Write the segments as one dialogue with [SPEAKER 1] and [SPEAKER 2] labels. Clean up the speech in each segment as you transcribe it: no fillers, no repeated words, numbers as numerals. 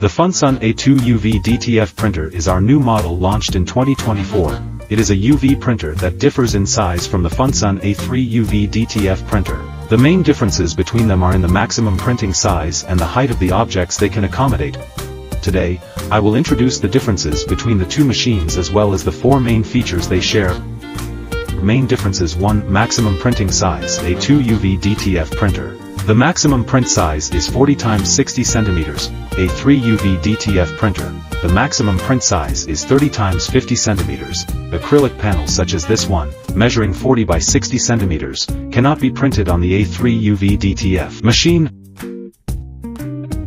[SPEAKER 1] The Funsun A2 UV DTF printer is our new model launched in 2024. It is a UV printer that differs in size from the Funsun A3 UV DTF printer. The main differences between them are in the maximum printing size and the height of the objects they can accommodate. Today, I will introduce the differences between the two machines as well as the four main features they share. Main differences: 1. Maximum printing size. A2 UV DTF printer. The maximum print size is 40 x 60 cm. A3 UV DTF printer. The maximum print size is 30 x 50 cm. Acrylic panels such as this one, measuring 40 by 60 cm, cannot be printed on the A3 UV DTF machine.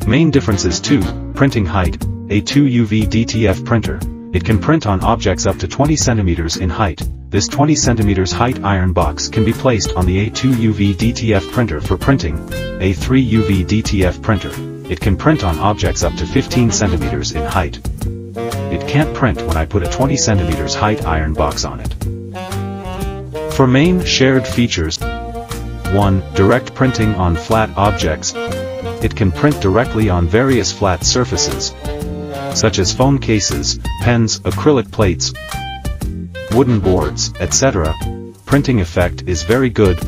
[SPEAKER 1] Main differences: 2. Printing height. A2 UV DTF printer. It can print on objects up to 20 cm in height. This 20 cm height iron box can be placed on the A2 UV DTF printer for printing. A3 UV DTF printer. It can print on objects up to 15 cm in height. It can't print when I put a 20 cm height iron box on it. For main shared features: 1. Direct printing on flat objects. It can print directly on various flat surfaces, such as phone cases, pens, acrylic plates, wooden boards, etc. Printing effect is very good.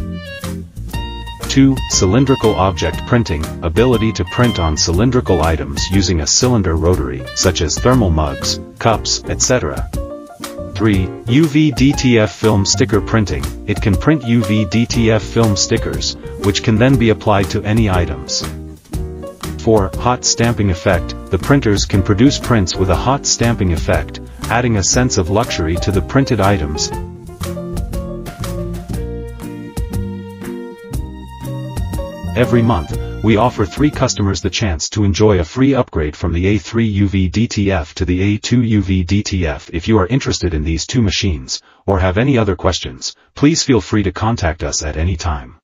[SPEAKER 1] 2. Cylindrical object printing. Ability to print on cylindrical items using a cylinder rotary, such as thermal mugs, cups, etc. 3. UV DTF film sticker printing. It can print UV DTF film stickers, which can then be applied to any items. 4. Hot stamping effect. The printers can produce prints with a hot stamping effect, adding a sense of luxury to the printed items. Every month, we offer 3 customers the chance to enjoy a free upgrade from the A3 UV DTF to the A2 UV DTF. If you are interested in these two machines, or have any other questions, please feel free to contact us at any time.